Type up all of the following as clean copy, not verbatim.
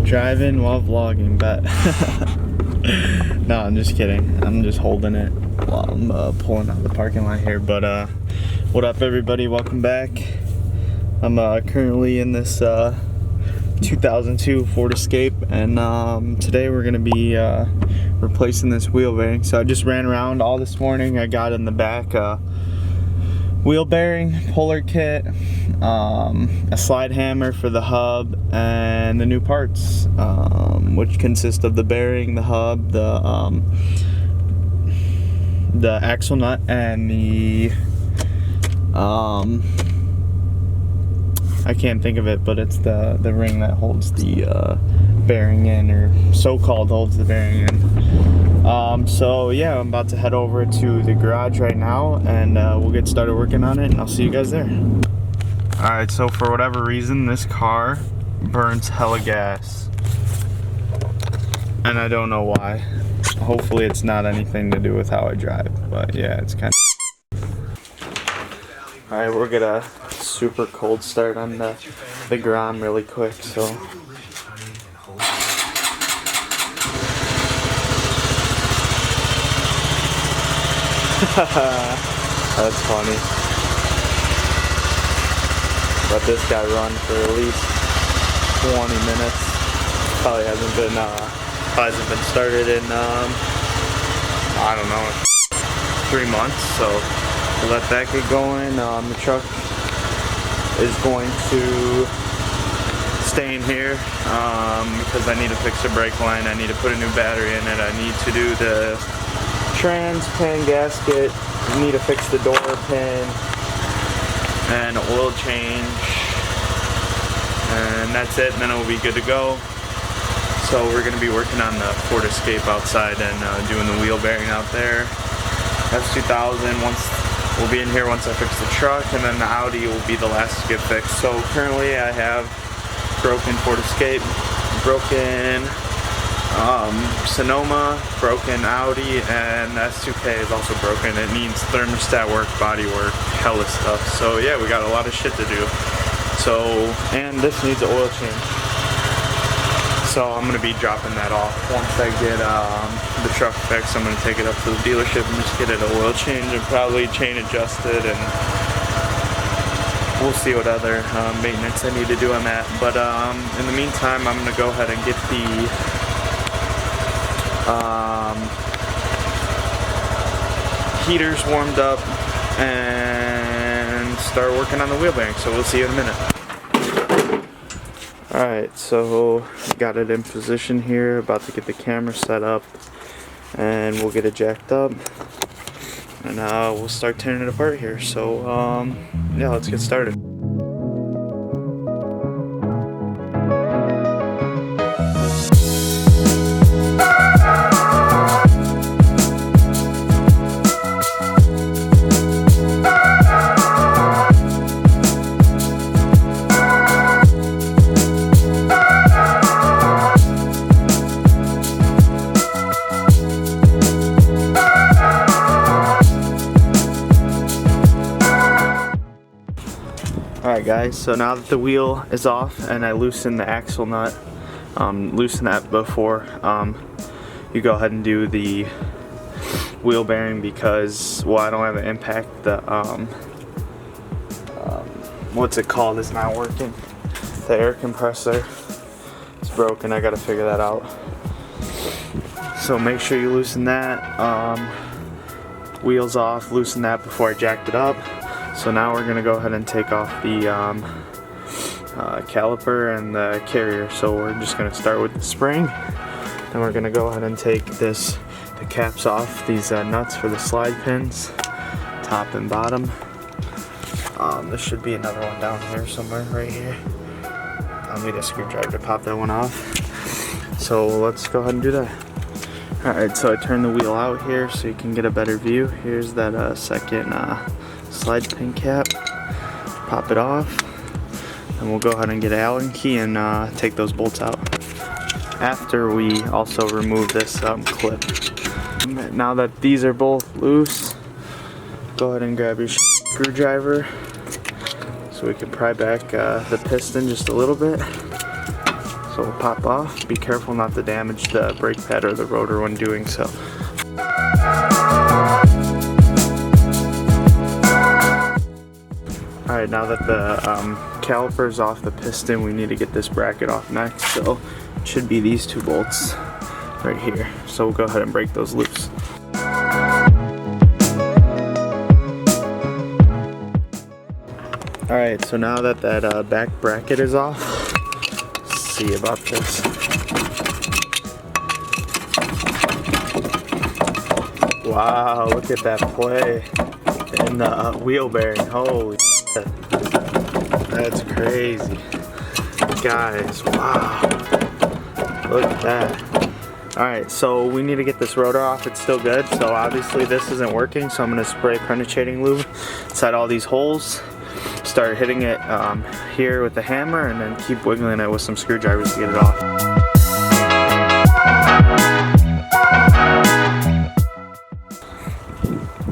Driving while vlogging, bet. No, I'm just kidding. I'm just holding it while I'm pulling out of the parking lot here. But what up, everybody? Welcome back. I'm currently in this 2002 Ford Escape, and today we're gonna be replacing this wheel bearing. So I just ran around all this morning. I got in the back wheel bearing, puller kit, a slide hammer for the hub, and the new parts, which consist of the bearing, the hub, the axle nut, and the I can't think of it, but it's the ring that holds the bearing in, or so-called holds the bearing in. So yeah, I'm about to head over to the garage right now, and we'll get started working on it, and I'll see you guys there. Alright, so for whatever reason, this car burns hella gas, and I don't know why. Hopefully it's not anything to do with how I drive, but yeah, it's kind of... Alright, we're gonna super cold start on the Grom really quick, so... That's funny. Let this guy run for at least 20 minutes. Probably hasn't been started in I don't know, 3 months, so we'll let that get going. The truck is going to stay in here because I need to fix the brake line. I need to put a new battery in it. I need to do the trans pin gasket. I need to fix the door pin and oil change, and that's it, and then it will be good to go. So we're going to be working on the Ford Escape outside and doing the wheel bearing out there. That's 2000. We'll be in here once I fix the truck, and then the Audi will be the last to get fixed. So currently I have broken Ford Escape, broken Sonoma, broken Audi, and S2K is also broken. It needs thermostat work, body work, hella stuff. So yeah, we got a lot of shit to do. So, and this needs an oil change. So I'm gonna be dropping that off once I get the truck fixed. I'm gonna take it up to the dealership and just get it an oil change and probably chain adjusted, and we'll see what other maintenance I need to do on that. But in the meantime, I'm gonna go ahead and get the heaters warmed up and start working on the wheel bearing. So we'll see you in a minute. Alright, so got it in position here, about to get the camera set up, and we'll get it jacked up, and we'll start tearing it apart here. So yeah, let's get started. Alright guys, so now that the wheel is off and I loosened the axle nut, loosened that before you go ahead and do the wheel bearing, because, well, I don't have an impact. The what's it called is not working. The air compressor is broken. I gotta figure that out. So make sure you loosen that. Wheels off, loosen that before I jacked it up. So now we're gonna go ahead and take off the caliper and the carrier. So we're just gonna start with the spring, and we're gonna go ahead and take the caps off, these nuts for the slide pins, top and bottom. There should be another one down here somewhere, right here. I'll need a screwdriver to pop that one off. So let's go ahead and do that. Alright, so I turned the wheel out here so you can get a better view. Here's that second slide pin cap. Pop it off, and we'll go ahead and get an Allen key and take those bolts out. After we also remove this clip. Now that these are both loose, go ahead and grab your screwdriver so we can pry back the piston just a little bit. So we'll pop off. Be careful not to damage the brake pad or the rotor when doing so. Alright, now that the caliper's off the piston, we need to get this bracket off next. So it should be these two bolts right here. So we'll go ahead and break those loose. Alright, so now that that back bracket is off, let's see about this. Wow, look at that play in the wheel bearing. Holy shit. That's crazy. Guys, wow. Look at that. Alright, so we need to get this rotor off. It's still good. So obviously this isn't working, so I'm going to spray penetrating lube inside all these holes. Start hitting it here with the hammer and then keep wiggling it with some screwdrivers to get it off.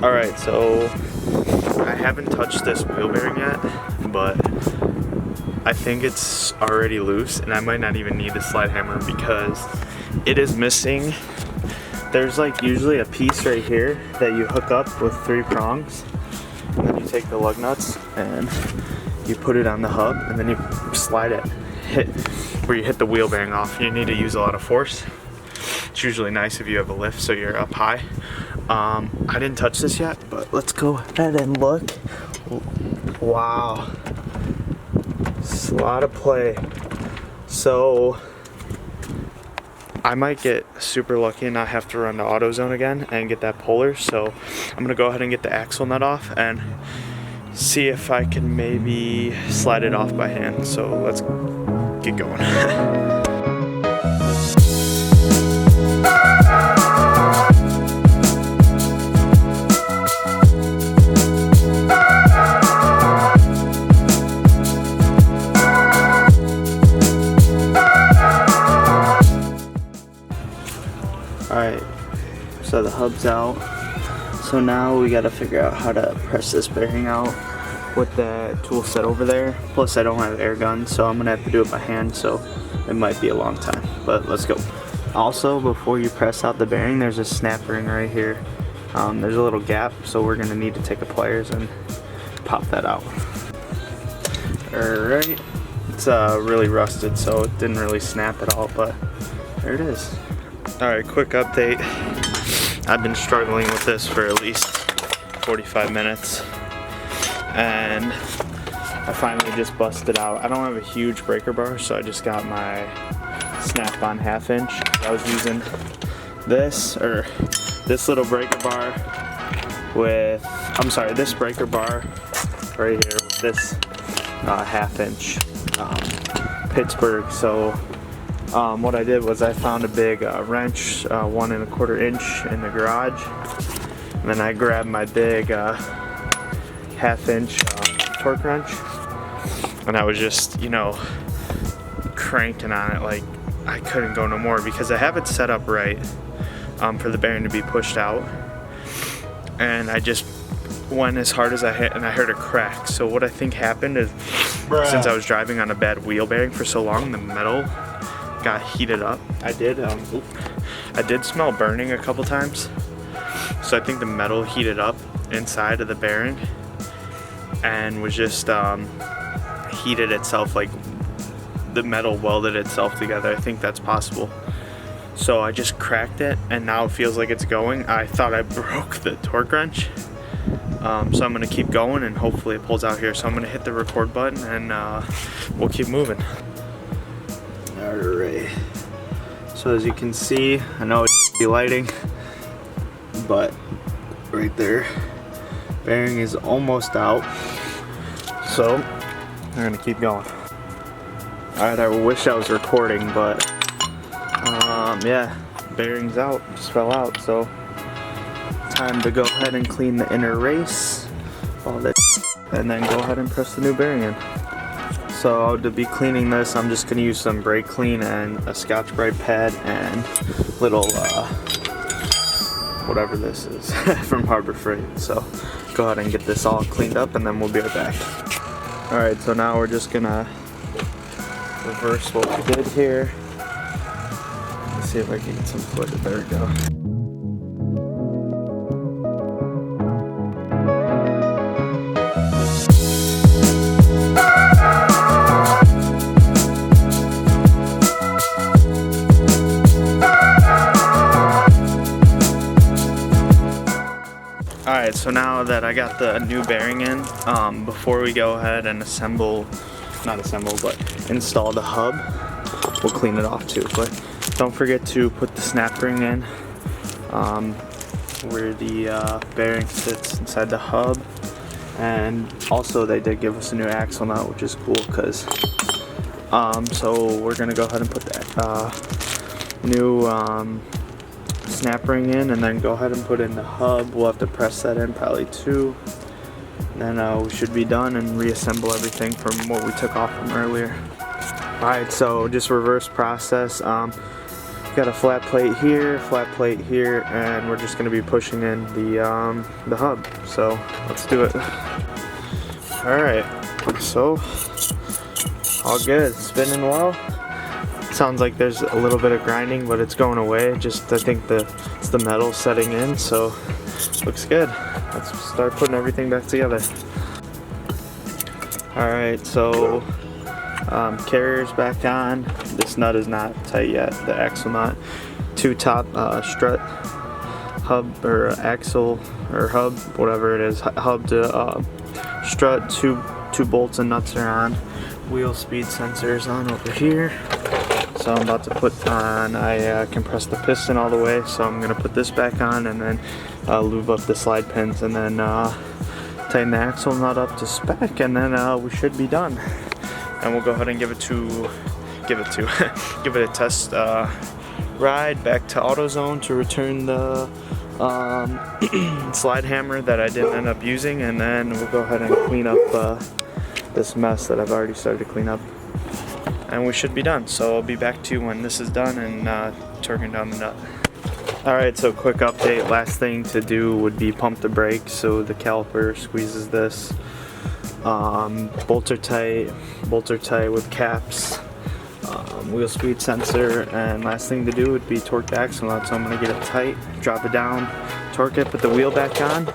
Alright, so I haven't touched this wheel bearing yet, but I think it's already loose and I might not even need a slide hammer because it is missing. There's like usually a piece right here that you hook up with 3 prongs. And then you take the lug nuts and you put it on the hub and then you slide it, where you hit the wheel bearing off. You need to use a lot of force. It's usually nice if you have a lift so you're up high. I didn't touch this yet, but let's go ahead and look. Wow. It's a lot of play. So I might get super lucky and not have to run to AutoZone again and get that puller. So I'm gonna go ahead and get the axle nut off and see if I can maybe slide it off by hand. So let's get going. Alright, so the hub's out. So now we gotta figure out how to press this bearing out with the tool set over there. Plus I don't have air gun, so I'm gonna have to do it by hand, so it might be a long time, but let's go. Also, before you press out the bearing, there's a snap ring right here. There's a little gap, so we're gonna need to take a pliers and pop that out. Alright, it's really rusted, so it didn't really snap at all, but there it is. Alright, quick update. I've been struggling with this for at least 45 minutes and I finally just busted out. I don't have a huge breaker bar, so I just got my snap-on 1/2 inch. I was using this little breaker bar with, this breaker bar right here with this 1/2 inch Pittsburgh. So what I did was I found a big wrench, 1 1/4 inch in the garage, and then I grabbed my big 1/2 inch torque wrench, and I was just, cranking on it like I couldn't go no more because I have it set up right for the bearing to be pushed out, and I just went as hard as I hit and I heard a crack. So what I think happened is, since I was driving on a bad wheel bearing for so long, the metal got heated up. I did smell burning a couple times, so I think the metal heated up inside of the bearing and was just heated itself, like the metal welded itself together. I think that's possible. So I just cracked it and now it feels like it's going. I thought I broke the torque wrench, so I'm gonna keep going and hopefully it pulls out here. So I'm gonna hit the record button and we'll keep moving. Alright, so as you can see, I know it's lighting, but right there, bearing is almost out, so we're gonna keep going. Alright, I wish I was recording, but yeah, bearing's out, just fell out, so time to go ahead and clean the inner race, all that, and then go ahead and press the new bearing in. So to be cleaning this, I'm just going to use some brake clean and a Scotch-Brite pad and little, whatever this is, from Harbor Freight. So go ahead and get this all cleaned up and then we'll be right back. Alright, so now we're just going to reverse what we did here. Let's see if I can get some footage. There we go. Alright, so now that I got the new bearing in, before we go ahead and install the hub, we'll clean it off too. But don't forget to put the snap ring in where the bearing sits inside the hub. And also they did give us a new axle nut, which is cool because so we're gonna go ahead and put that new snap ring in, and then go ahead and put in the hub. We'll have to press that in probably too. And then we should be done and reassemble everything from what we took off from earlier. Alright, so just reverse process. Got a flat plate here, and we're just going to be pushing in the hub. So let's do it. Alright, so all good, spinning well. Sounds like there's a little bit of grinding, but it's going away. Just I think it's the metal setting in, so looks good. Let's start putting everything back together. Alright, so carrier's back on. This nut is not tight yet, the axle nut. Two top strut hub or axle or hub, whatever it is, hub to strut, two bolts and nuts are on. Wheel speed sensors on over here. So I'm about to put on, I compressed the piston all the way, so I'm going to put this back on and then lube up the slide pins and then tighten the axle nut up to spec, and then we should be done. And we'll go ahead and give it a test ride back to AutoZone to return the slide hammer that I didn't end up using, and then we'll go ahead and clean up this mess that I've already started to clean up. And we should be done, so I'll be back to you when this is done and torquing down the nut. Alright, so quick update. Last thing to do would be pump the brakes, so the caliper squeezes this. Bolts are tight with caps. Wheel speed sensor, and last thing to do would be torque the axle nut. So I'm going to get it tight, drop it down, torque it, put the wheel back on,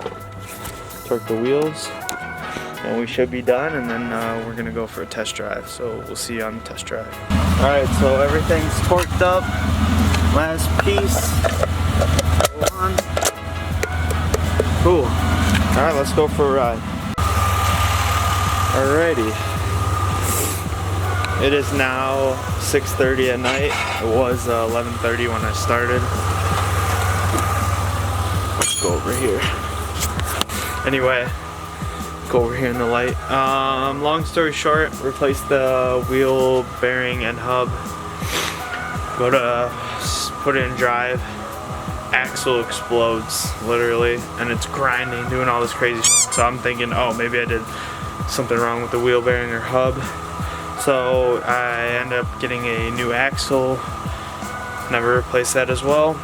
torque the wheels, and we should be done, and then we're gonna go for a test drive, so we'll see you on the test drive. Alright, so everything's torqued up. Last piece. Go on. Cool. Alright, let's go for a ride. Alrighty. It is now 6:30 at night. It was 11:30 when I started. Let's go over here. Anyway, go over here in the light. Long story short, replace the wheel bearing and hub. Go to put it in drive. Axle explodes, literally, and it's grinding, doing all this crazy shit. So I'm thinking, oh, maybe I did something wrong with the wheel bearing or hub. So I end up getting a new axle. Never replaced that as well.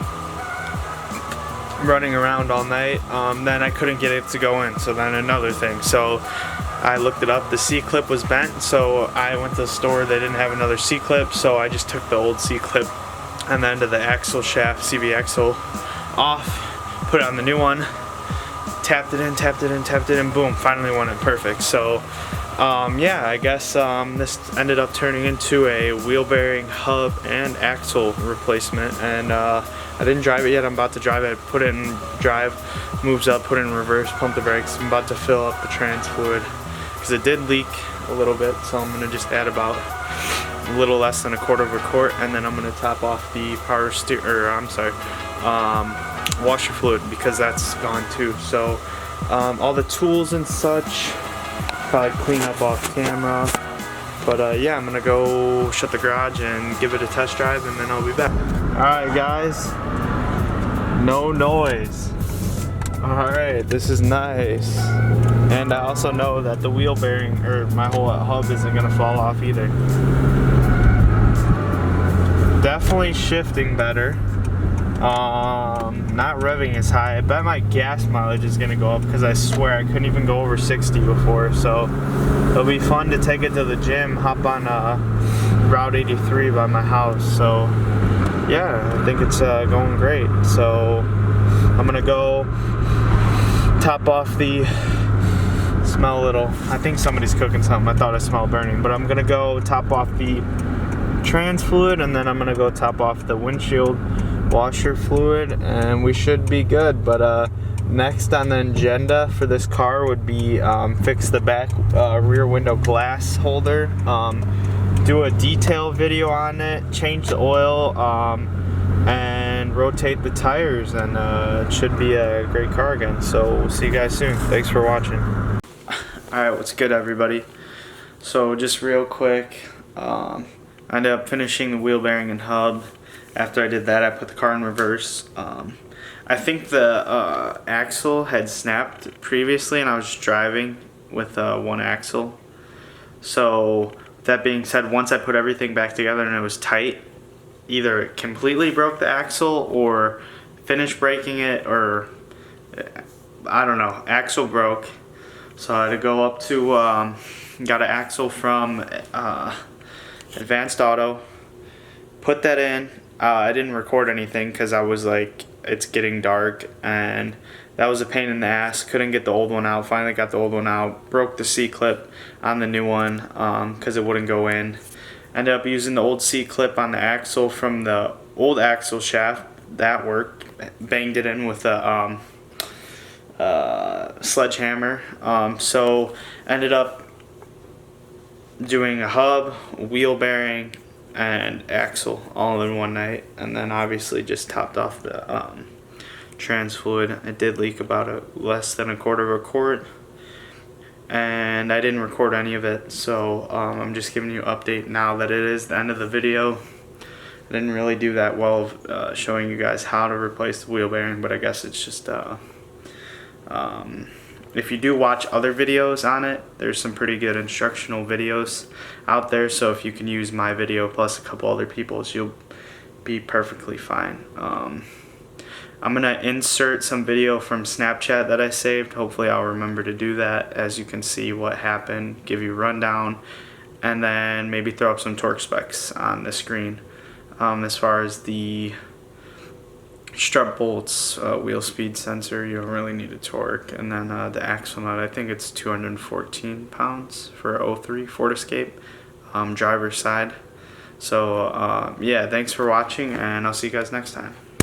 Running around all night. Then I couldn't get it to go in, so then another thing. So I looked it up, the C-clip was bent, so I went to the store, they didn't have another C-clip, so I just took the old C-clip and then to the axle shaft, CV axle, off, put it on the new one, tapped it in, boom, finally won it perfect. So yeah, I guess this ended up turning into a wheel bearing, hub, and axle replacement, and I didn't drive it yet. I'm about to drive it, put it in drive, moves up, put it in reverse, pump the brakes. I'm about to fill up the trans fluid because it did leak a little bit, so I'm going to just add about a little less than a quarter of a quart, and then I'm going to top off the power steer, or I'm sorry, washer fluid, because that's gone too. So all the tools and such, probably clean up off camera, but yeah, I'm gonna go shut the garage and give it a test drive, and then I'll be back. Alright guys, no noise. Alright, this is nice. And I also know that the wheel bearing, or my whole hub, isn't gonna fall off either. Definitely shifting better. Not revving as high. I bet my gas mileage is gonna go up because I swear I couldn't even go over 60 before. So it'll be fun to take it to the gym, hop on Route 83 by my house. So yeah, I think it's going great. So I'm gonna go top off the, smell a little, I think somebody's cooking something. I thought I smelled burning, but I'm gonna go top off the trans fluid, and then I'm gonna go top off the windshield washer fluid, and we should be good. But next on the agenda for this car would be fix the back rear window glass holder, do a detail video on it, change the oil, and rotate the tires, and it should be a great car again. So we'll see you guys soon. Thanks for watching. Alright, what's good, everybody? So just real quick, I ended up finishing the wheel bearing and hub. After I did that, I put the car in reverse. I think the axle had snapped previously, and I was just driving with one axle. So that being said, once I put everything back together and it was tight, either it completely broke the axle or finished breaking it, or I don't know, axle broke. So I had to go up to, got an axle from Advanced Auto, put that in. I didn't record anything because I was like, it's getting dark, and that was a pain in the ass. Couldn't get the old one out. Finally got the old one out. Broke the C-clip on the new one because it wouldn't go in. Ended up using the old C-clip on the axle from the old axle shaft. That worked. Banged it in with a sledgehammer. So ended up doing a hub, wheel bearing, and axle all in one night, and then obviously just topped off the trans fluid. It did leak about less than a quarter of a quart, and I didn't record any of it, so I'm just giving you an update now that it is the end of the video. I didn't really do that well showing you guys how to replace the wheel bearing, but I guess it's just if you do watch other videos on it, there's some pretty good instructional videos out there, so if you can use my video plus a couple other people's, you'll be perfectly fine. I'm gonna insert some video from Snapchat that I saved. Hopefully I'll remember to do that, as you can see what happened, give you a rundown, and then maybe throw up some torque specs on the screen. As far as the strut bolts, wheel speed sensor, you don't really need a torque, and then the axle nut, I think it's 214 pounds for a 03 Ford Escape, driver's side. So yeah, thanks for watching, and I'll see you guys next time.